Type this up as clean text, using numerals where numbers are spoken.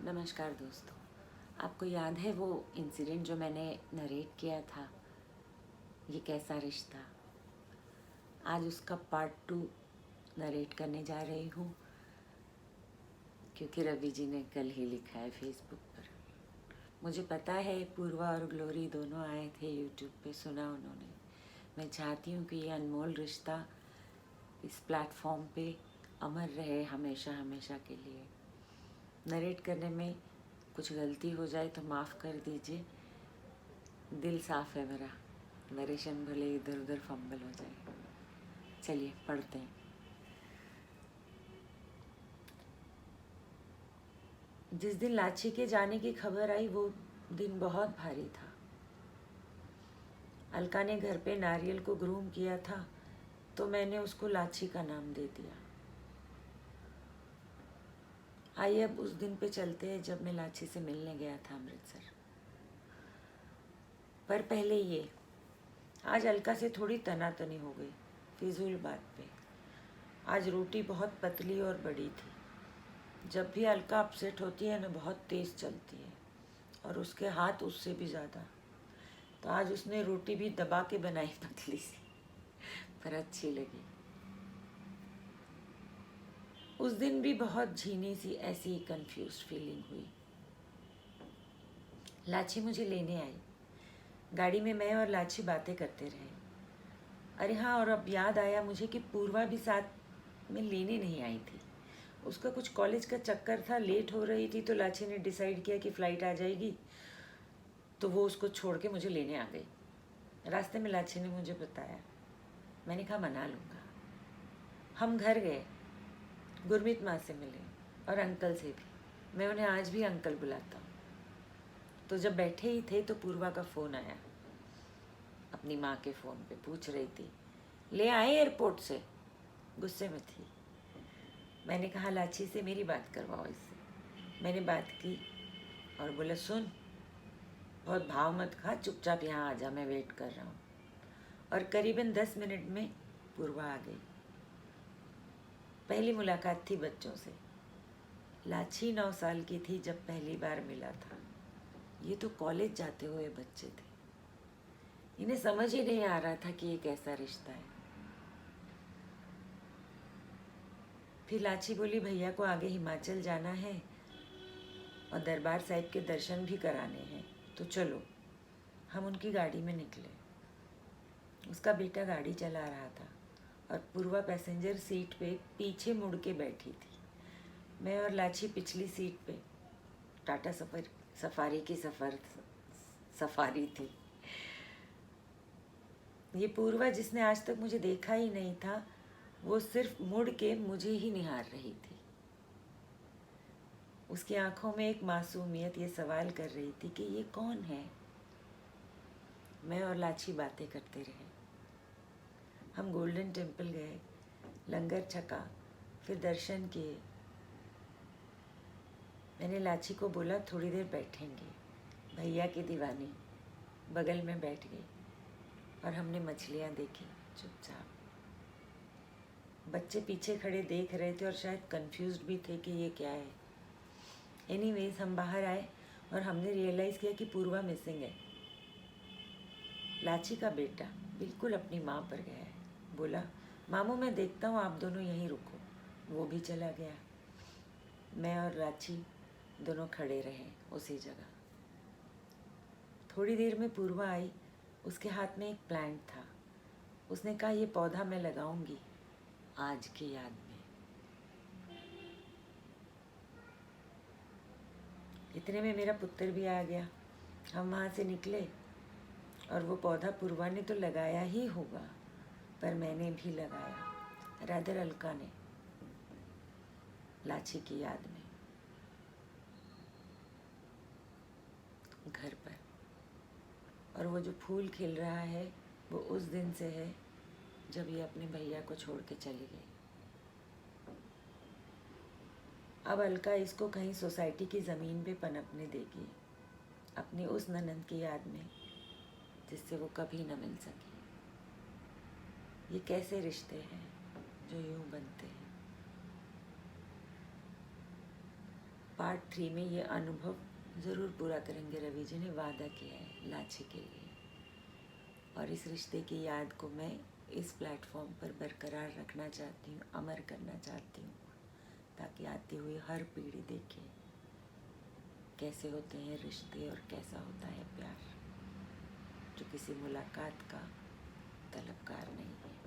नमस्कार दोस्तों। आपको याद है वो इंसिडेंट जो मैंने नरेट किया था, ये कैसा रिश्ता? आज उसका पार्ट 2 नरेट करने जा रही हूँ, क्योंकि रवि जी ने कल ही लिखा है फेसबुक पर। मुझे पता है पूर्वा और ग्लोरी दोनों आए थे यूट्यूब पे, सुना उन्होंने। मैं चाहती हूँ कि ये अनमोल रिश्ता इस प्लेटफॉर्म पे अमर रहे हमेशा हमेशा के लिए। नरेट करने में कुछ गलती हो जाए तो माफ़ कर दीजिए, दिल साफ है मेरा। नरेशन भले इधर उधर फंबल हो जाए। चलिए पढ़ते हैं। जिस दिन लाची के जाने की खबर आई वो दिन बहुत भारी था। अलका ने घर पे नारियल को ग्रूम किया था तो मैंने उसको लाची का नाम दे दिया। आइए अब उस दिन पे चलते हैं जब मैं लाची से मिलने गया था अमृतसर। पर पहले ये, आज अलका से थोड़ी तनातनी हो गई फिजूल बात पे। आज रोटी बहुत पतली और बड़ी थी। जब भी अलका अपसेट होती है ना, बहुत तेज़ चलती है और उसके हाथ उससे भी ज़्यादा। तो आज उसने रोटी भी दबा के बनाई पतली सी, पर अच्छी लगी। उस दिन भी बहुत झीनी सी ऐसी कंफ्यूज फीलिंग हुई। लाची मुझे लेने आई। गाड़ी में मैं और लाची बातें करते रहे। अरे हाँ, और अब याद आया मुझे कि पूर्वा भी साथ में लेने नहीं आई थी। उसका कुछ कॉलेज का चक्कर था, लेट हो रही थी, तो लाची ने डिसाइड किया कि फ़्लाइट आ जाएगी तो वो उसको छोड़ के मुझे लेने आ गई। रास्ते में लाची ने मुझे बताया। मैंने कहा मना लूँगा। हम घर गए, गुरमीत माँ से मिले और अंकल से भी। मैं उन्हें आज भी अंकल बुलाता हूँ। तो जब बैठे ही थे तो पूर्वा का फ़ोन आया। अपनी माँ के फ़ोन पे पूछ रही थी, ले आए एयरपोर्ट से? गुस्से में थी। मैंने कहा लाची से मेरी बात करवाओ इससे। मैंने बात की और बोला, सुन, बहुत भाव मत खा, चुपचाप यहाँ आ जा, मैं वेट कर रहा हूँ। और करीबन 10 मिनट में पूर्वा आ गई। पहली मुलाकात थी बच्चों से। लाची 9 साल की थी जब पहली बार मिला था। ये तो कॉलेज जाते हुए बच्चे थे। इन्हें समझ ही नहीं आ रहा था कि ये कैसा रिश्ता है। फिर लाची बोली, भैया को आगे हिमाचल जाना है और दरबार साहिब के दर्शन भी कराने हैं, तो चलो। हम उनकी गाड़ी में निकले। उसका बेटा गाड़ी चला रहा था और पूर्वा पैसेंजर सीट पे पीछे मुड़ के बैठी थी। मैं और लाची पिछली सीट पे। टाटा सफारी की सफारी थी। ये पूर्वा जिसने आज तक मुझे देखा ही नहीं था, वो सिर्फ मुड़ के मुझे ही निहार रही थी। उसकी आंखों में एक मासूमियत ये सवाल कर रही थी कि ये कौन है। मैं और लाची बातें करते रहे। हम गोल्डन टेम्पल गए, लंगर छका, फिर दर्शन किए। मैंने लाची को बोला, थोड़ी देर बैठेंगे। भैया की दीवानी बगल में बैठ गई और हमने मछलियाँ देखी चुपचाप। बच्चे पीछे खड़े देख रहे थे और शायद कंफ्यूज्ड भी थे कि ये क्या है। एनीवेज हम बाहर आए और हमने रियलाइज़ किया कि पूर्वा मिसिंग है। लाची का बेटा बिल्कुल अपनी माँ पर गया है। बोला, मामू मैं देखता हूँ, आप दोनों यहीं रुको। वो भी चला गया। मैं और लाची दोनों खड़े रहे उसी जगह। थोड़ी देर में पूर्वा आई। उसके हाथ में एक प्लांट था। उसने कहा, ये पौधा मैं लगाऊंगी आज की याद में। इतने में मेरा पुत्र भी आ गया। हम वहाँ से निकले और वो पौधा पूर्वा ने तो लगाया ही होगा, पर मैंने भी लगाया, रादर अलका ने, लाची की याद में, घर पर। और वो जो फूल खिल रहा है वो उस दिन से है जब ये अपने भैया को छोड़ के चली गई। अब अलका इसको कहीं सोसाइटी की ज़मीन पे पनपने देगी, अपनी उस ननंद की याद में जिससे वो कभी न मिल सकी। ये कैसे रिश्ते हैं जो यूं बनते हैं। पार्ट 3 में ये अनुभव ज़रूर पूरा करेंगे। रवि जी ने वादा किया है लाची के लिए, और इस रिश्ते की याद को मैं इस प्लेटफॉर्म पर बरकरार रखना चाहती हूँ, अमर करना चाहती हूँ, ताकि आती हुई हर पीढ़ी देखे कैसे होते हैं रिश्ते और कैसा होता है प्यार, जो किसी मुलाकात का तलबगार नहीं है।